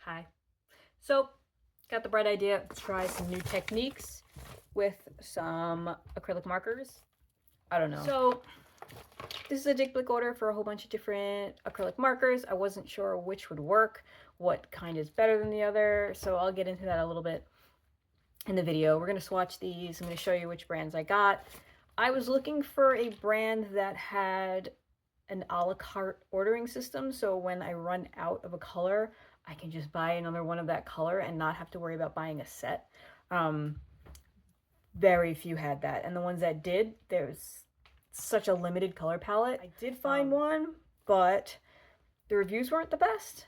Hi. So, got the bright idea to try some new techniques with some acrylic markers. I don't know. So, this is a dig blick order for a whole bunch of different acrylic markers. I wasn't sure which would work, what kind is better than the other, so I'll get into that a little bit in the video. We're going to swatch these. I'm going to show you which brands I got. I was looking for a brand that had an a la carte ordering system, so when I run out of a color, I can just buy another one of that color and not have to worry about buying a set. Very few had that, and the ones that did, there's such a limited color palette. I did find one, but the reviews weren't the best.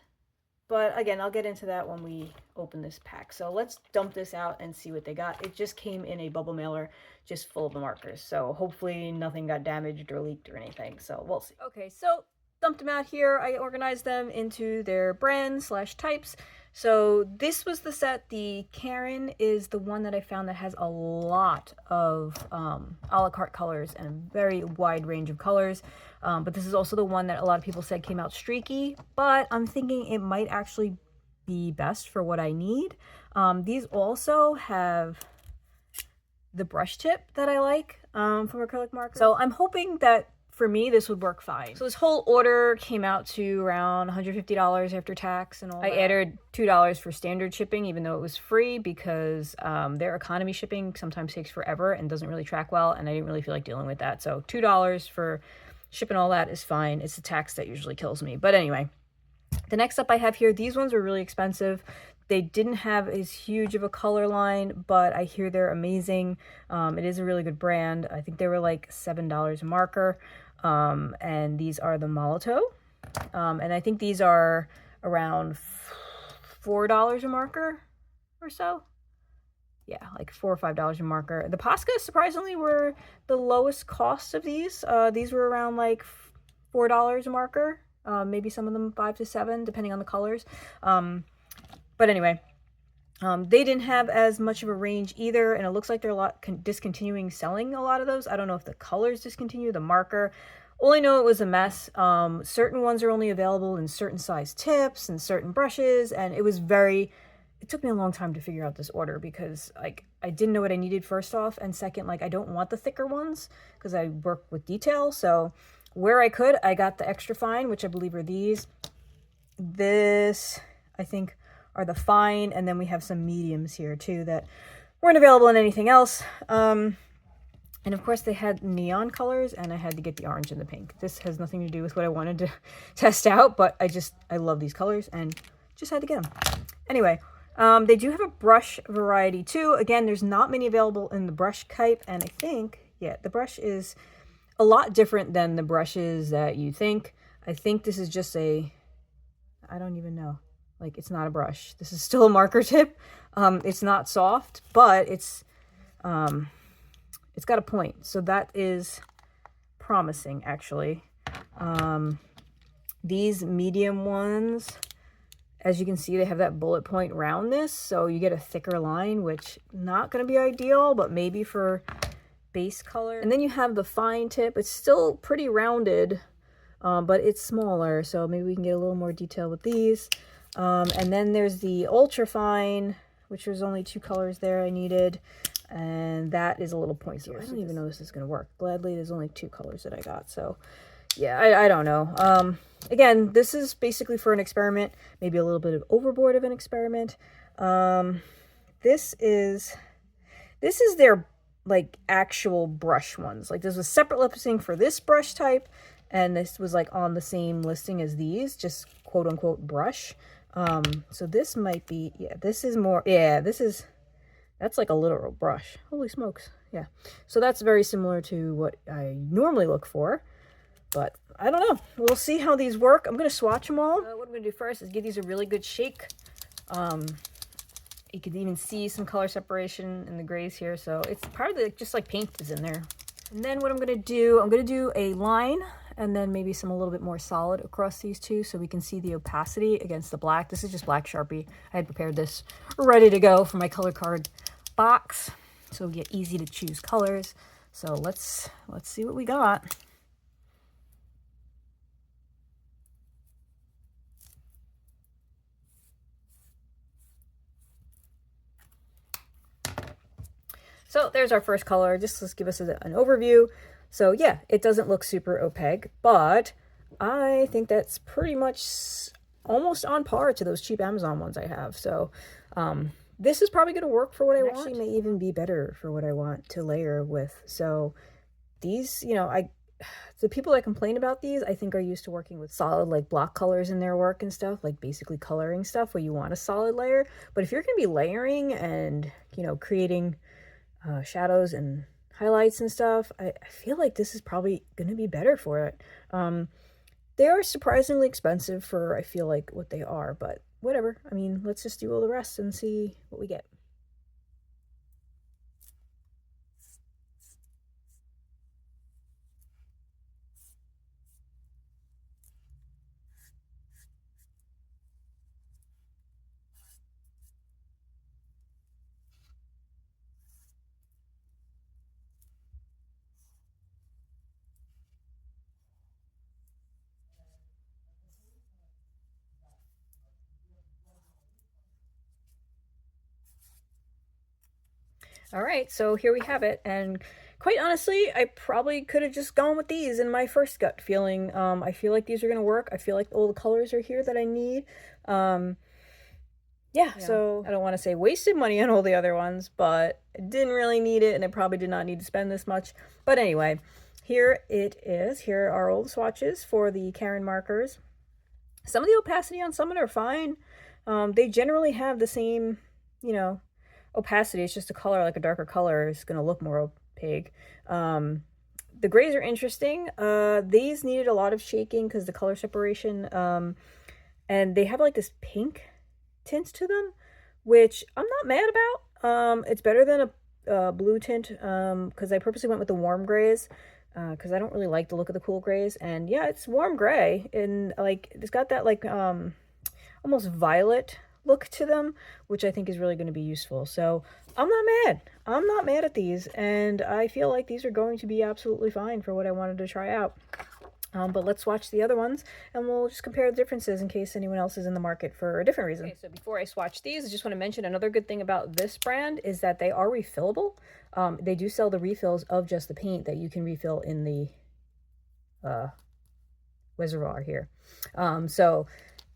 But again, I'll get into that when we open this pack. So let's dump this out and see what they got. It just came in a bubble mailer just full of the markers. So hopefully nothing got damaged or leaked or anything. So we'll see. Okay, so dumped them out here. I organized them into their brands / types. So this was the set. The Karin is the one that I found that has a lot of a-la-carte colors and a very wide range of colors. But this is also the one that a lot of people said came out streaky, but I'm thinking it might actually be best for what I need. These also have the brush tip that I like from acrylic markers. So I'm hoping that for me, this would work fine. So this whole order came out to around $150 after tax and all that. I added $2 for standard shipping, even though it was free, because their economy shipping sometimes takes forever and doesn't really track well, and I didn't really feel like dealing with that. So $2 for shipping all that is fine. It's the tax that usually kills me. But anyway, the next up I have here, these ones were really expensive. They didn't have as huge of a color line, but I hear they're amazing. It is a really good brand. I think they were like $7 a marker. And these are the Molotow. And I think these are around $4 a marker or so. Yeah, like $4 or $5 a marker. The Posca surprisingly were the lowest cost of these. These were around like $4 a marker. Maybe some of them 5 to 7, depending on the colors. But anyway, they didn't have as much of a range either, and it looks like they're discontinuing selling a lot of those. I don't know if the colors discontinue, the marker. Only know it was a mess. Certain ones are only available in certain size tips and certain brushes, and it took me a long time to figure out this order because like I didn't know what I needed first off, and second, like I don't want the thicker ones because I work with detail. So where I could, I got the extra fine, which I believe are these. This, I think, are the fine, and then we have some mediums here too that weren't available in anything else. And of course they had neon colors, and I had to get the orange and the pink. This has nothing to do with what I wanted to test out, but I love these colors and just had to get them. Anyway, they do have a brush variety too. Again, there's not many available in the brush type, and I think, yeah, the brush is a lot different than the brushes that you think. I think this is just I don't even know. Like, it's not a brush. This is still a marker tip. It's not soft, but it's got a point. So that is promising, actually. These medium ones, as you can see, they have that bullet point roundness. So you get a thicker line, which not going to be ideal, but maybe for base color. And then you have the fine tip. It's still pretty rounded, but it's smaller. So maybe we can get a little more detail with these. And then there's the ultra fine, which was only 2 colors there I needed, and that is a little pointier. I don't even know this is going to work. Gladly, there's only 2 colors that I got, so yeah, I don't know. Again, this is basically for an experiment, maybe a little bit of overboard of an experiment. This is their like actual brush ones. Like there's a separate listing for this brush type, and this was like on the same listing as these, just quote unquote brush. So this might be, yeah, this is more, yeah, that's like a literal brush. Holy smokes. Yeah. So that's very similar to what I normally look for, but I don't know. We'll see how these work. I'm going to swatch them all. What I'm going to do first is give these a really good shake. You can even see some color separation in the grays here. So it's probably just like paint is in there. And then what I'm going to do a line, and then maybe a little bit more solid across these two so we can see the opacity against the black. This is just black Sharpie. I had prepared this ready to go for my color card box, so we get easy to choose colors. So let's see what we got. So there's our first color. Just let's give us an overview. So yeah, it doesn't look super opaque, but I think that's pretty much almost on par to those cheap Amazon ones I have. So this is probably going to work for what I want. Actually may even be better for what I want to layer with. So these, you know, the people that complain about these, I think, are used to working with solid like block colors in their work and stuff, like basically coloring stuff where you want a solid layer. But if you're going to be layering and, you know, creating shadows and highlights and stuff, I feel like this is probably going to be better for it. They are surprisingly expensive for, I feel like, what they are, but whatever. I mean, let's just do all the rest and see what we get. All right, so here we have it, and quite honestly, I probably could have just gone with these in my first gut feeling. I feel like these are gonna work. I feel like all the colors are here that I need. Yeah, so I don't want to say wasted money on all the other ones, but I didn't really need it, and I probably did not need to spend this much. But anyway, here it is. Here are all the swatches for the Karin markers. Some of the opacity on some of them are fine. They generally have the same, you know, opacity. It's just a color, like a darker color is going to look more opaque. The grays are interesting. These needed a lot of shaking because the color separation, and they have like this pink tint to them, which I'm not mad about. It's better than a blue tint because I purposely went with the warm grays because I don't really like the look of the cool grays. And yeah, it's warm gray, and like it's got that like almost violet look to them, which I think is really going to be useful. So I'm not mad. I'm not mad at these, and I feel like these are going to be absolutely fine for what I wanted to try out. But let's watch the other ones, and we'll just compare the differences in case anyone else is in the market for a different reason. Okay, so before I swatch these, I just want to mention another good thing about this brand is that they are refillable. They do sell the refills of just the paint that you can refill in the reservoir here. So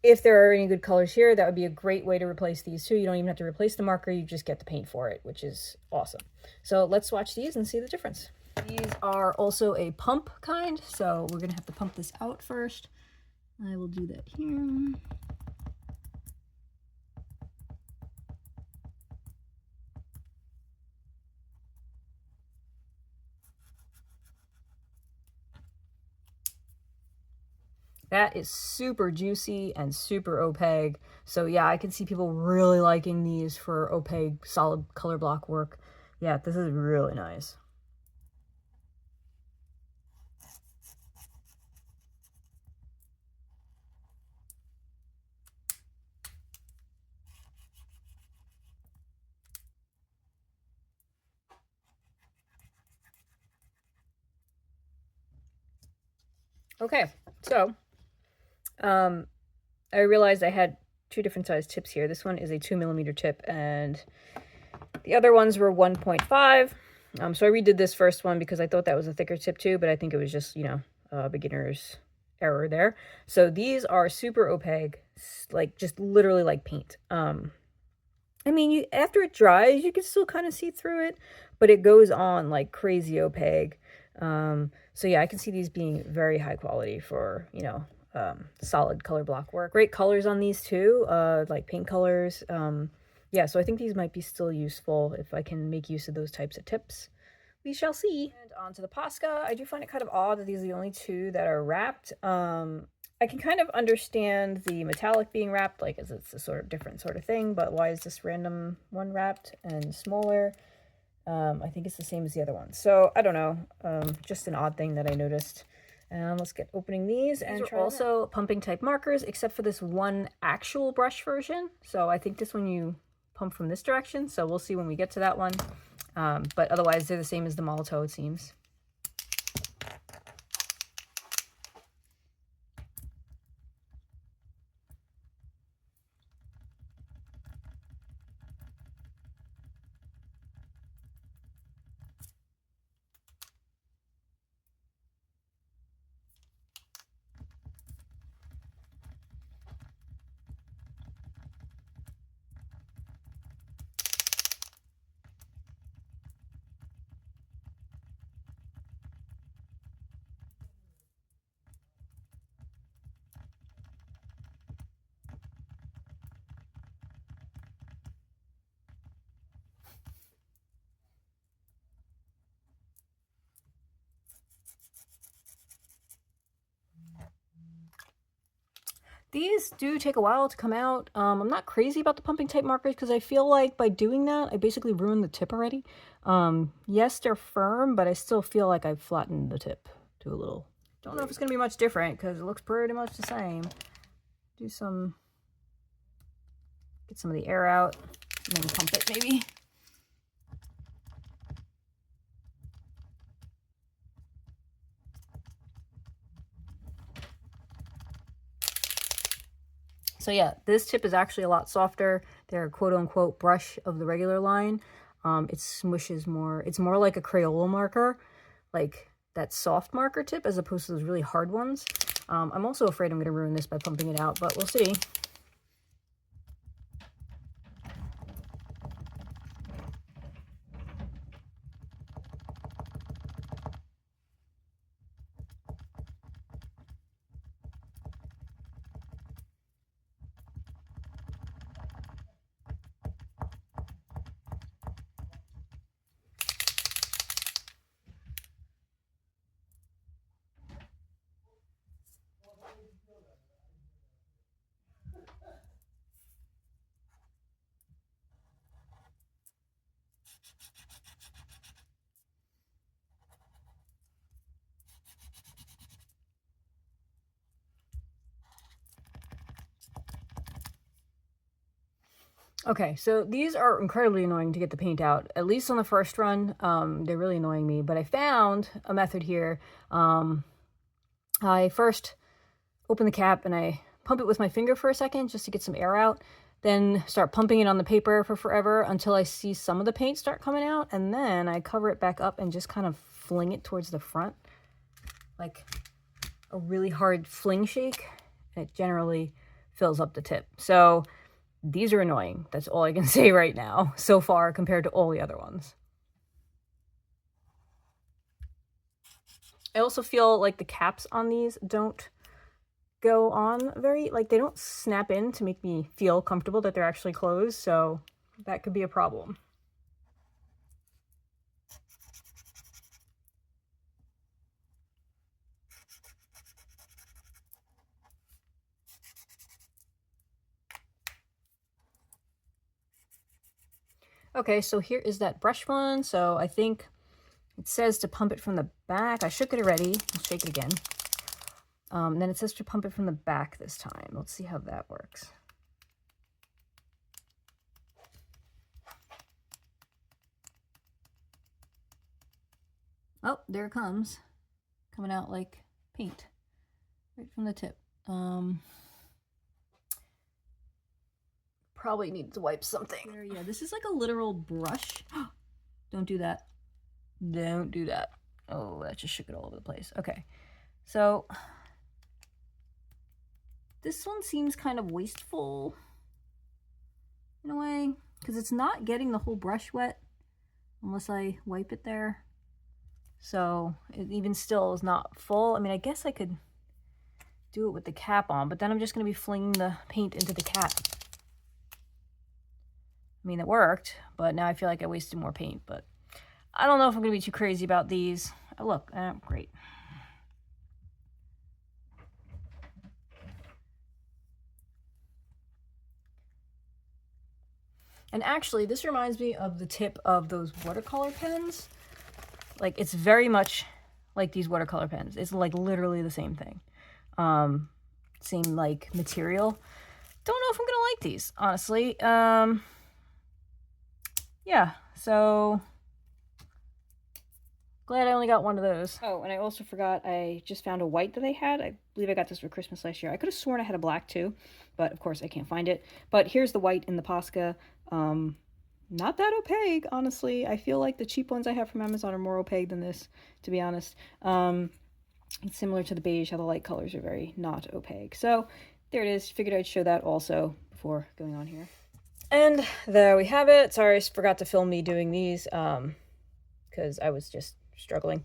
if there are any good colors here, that would be a great way to replace these too. You don't even have to replace the marker, you just get the paint for it, which is awesome. So let's swatch these and see the difference. These are also a pump kind, so we're gonna have to pump this out first. I will do that here. That is super juicy and super opaque. So yeah, I can see people really liking these for opaque, solid color block work. Yeah, this is really nice. Okay, so I realized I had two different size tips here. This one is a 2mm tip, and the other ones were 1.5. So I redid this first one because I thought that was a thicker tip too, but I think it was just, you know, beginner's error there. So these are super opaque, like just literally like paint. I mean, after it dries, you can still kind of see through it, but it goes on like crazy opaque. So yeah, I can see these being very high quality for, you know, solid color block work. Great colors on these too, like paint colors. Yeah, so I think these might be still useful if I can make use of those types of tips. We shall see. And on to the Posca. I do find it kind of odd that these are the only two that are wrapped. I can kind of understand the metallic being wrapped, like as it's a sort of different sort of thing, but why is this random one wrapped and smaller? I think it's the same as the other one. So I don't know, just an odd thing that I noticed. Let's get opening these and try also pumping type markers, except for this one actual brush version. So I think this one you pump from this direction. So we'll see when we get to that one. But otherwise they're the same as the Molotow, it seems. These do take a while to come out. I'm not crazy about the pumping type markers because I feel like by doing that, I basically ruined the tip already. Yes, they're firm, but I still feel like I've flattened the tip to a little. Don't know if it's going to be much different because it looks pretty much the same. Get some of the air out and then pump it maybe. So yeah, this tip is actually a lot softer. They're quote-unquote brush of the regular line. It smushes more. It's more like a Crayola marker, like that soft marker tip, as opposed to those really hard ones. I'm also afraid I'm going to ruin this by pumping it out, but we'll see. Okay, so these are incredibly annoying to get the paint out, at least on the first run. They're really annoying me, but I found a method here. I first open the cap and I pump it with my finger for a second just to get some air out, then start pumping it on the paper for forever until I see some of the paint start coming out, and then I cover it back up and just kind of fling it towards the front, like a really hard fling shake, and it generally fills up the tip. So these are annoying. That's all I can say right now, so far, compared to all the other ones. I also feel like the caps on these don't go on very, like, they don't snap in to make me feel comfortable that they're actually closed, so that could be a problem. Okay, so here is that brush one. So I think it says to pump it from the back. I shook it already. I'll shake it again. Then it says to pump it from the back this time. Let's see how that works. Oh, there it comes. Coming out like paint. Right from the tip. Probably need to wipe something. Yeah, this is like a literal brush. Don't do that. Don't do that. Oh, that just shook it all over the place. Okay, so this one seems kind of wasteful in a way, because it's not getting the whole brush wet unless I wipe it there. So it even still is not full. I mean, I guess I could do it with the cap on, but then I'm just going to be flinging the paint into the cap. I mean, it worked, but now I feel like I wasted more paint, but I don't know if I'm going to be too crazy about these. Oh, look, great. And actually, this reminds me of the tip of those watercolor pens. Like, it's very much like these watercolor pens. It's like literally the same thing. Same like material. Don't know if I'm gonna like these, honestly. Yeah, so glad I only got one of those. Oh, and I also forgot, I just found a white that they had. I believe I got this for Christmas last year. I could have sworn I had a black too, but of course I can't find it. But here's the white in the Posca. Not that opaque, honestly. I feel like the cheap ones I have from Amazon are more opaque than this, to be honest. It's similar to the beige, how the light colors are very not opaque. So there it is. Figured I'd show that also before going on here. And there we have it. Sorry, I forgot to film me doing these because I was just struggling.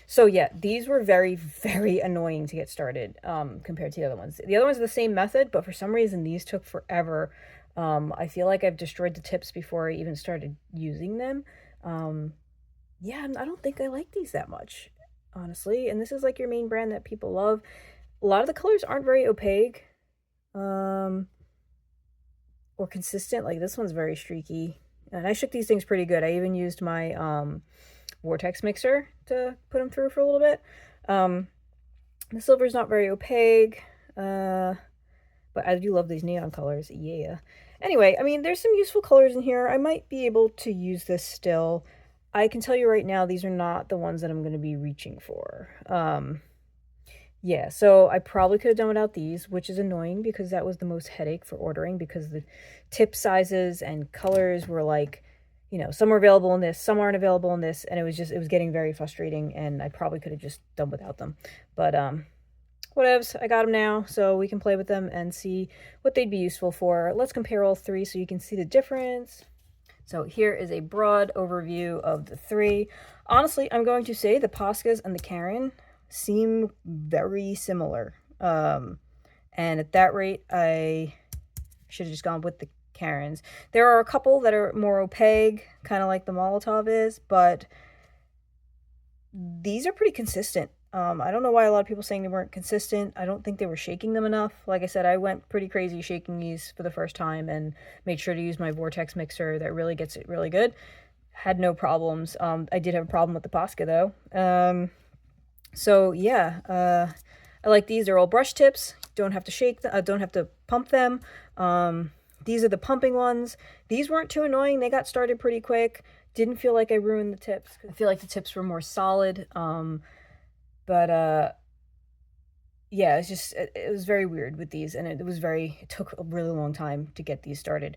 So yeah, these were very, very annoying to get started compared to the other ones. The other ones are the same method, but for some reason these took forever. I feel like I've destroyed the tips before I even started using them. Yeah, I don't think I like these that much, honestly. And this is like your main brand that people love. A lot of the colors aren't very opaque. or consistent. Like this one's very streaky. And I shook these things pretty good. I even used my vortex mixer to put them through for a little bit. The silver's not very opaque, but I do love these neon colors. Yeah. Anyway, I mean, there's some useful colors in here. I might be able to use this still. I can tell you right now, these are not the ones that I'm going to be reaching for. Yeah, so I probably could have done without these, which is annoying because that was the most headache for ordering because the tip sizes and colors were like, you know, some are available in this, some aren't available in this, and it was getting very frustrating, and I probably could have just done without them. But whatevs, I got them now, so we can play with them and see what they'd be useful for. Let's compare all three so you can see the difference. So here is a broad overview of the three. Honestly, I'm going to say the Poscas and the Karin seem very similar. And at that rate, I should have just gone with the Karins. There are a couple that are more opaque, kind of like the Molotow is, but these are pretty consistent. I don't know why a lot of people saying they weren't consistent. I don't think they were shaking them enough. Like I said, I went pretty crazy shaking these for the first time and made sure to use my vortex mixer that really gets it really good. Had no problems. I did have a problem with the Posca though. So yeah, I like these. They're all brush tips. Don't have to shake them. Don't have to pump them. These are the pumping ones. These weren't too annoying. They got started pretty quick. Didn't feel like I ruined the tips. I feel like the tips were more solid. But yeah, it was very weird with these, and it took a really long time to get these started.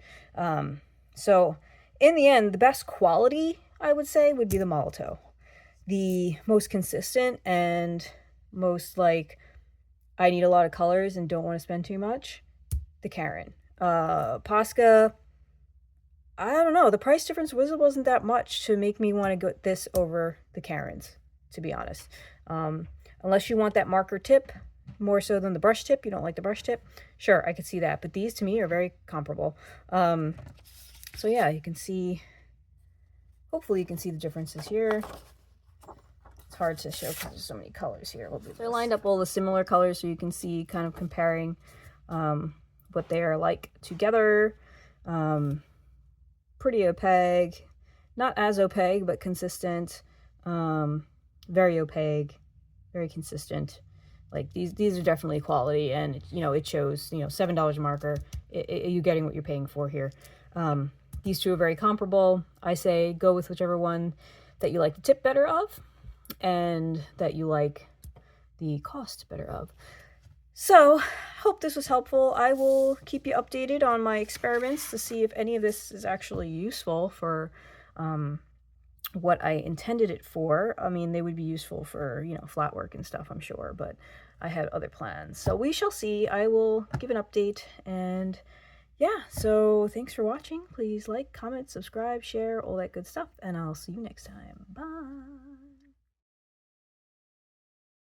So in the end, the best quality, I would say, would be the Molotow. The most consistent and most like, I need a lot of colors and don't want to spend too much, the Karin. Posca, I don't know, the price difference wasn't that much to make me want to go this over the Karins, to be honest. Unless you want that marker tip more so than the brush tip, you don't like the brush tip, sure, I could see that, but these to me are very comparable. So yeah, you can see, hopefully you can see the differences here. It's hard to show because there's so many colors here. So I lined up all the similar colors so you can see kind of comparing what they are like together. Pretty opaque, not as opaque, but consistent. Very opaque, very consistent. Like these are definitely quality, and you know, it shows, you know, $7 a marker. You're getting what you're paying for here. These two are very comparable. I say go with whichever one that you like the tip better of and that you like the cost better of. So, hope this was helpful. I will keep you updated on my experiments to see if any of this is actually useful for what I intended it for. I mean, they would be useful for, you know, flat work and stuff, I'm sure, but I had other plans. So we shall see. I will give an update, and yeah, so thanks for watching. Please like, comment, subscribe, share, all that good stuff, and I'll see you next time. Bye!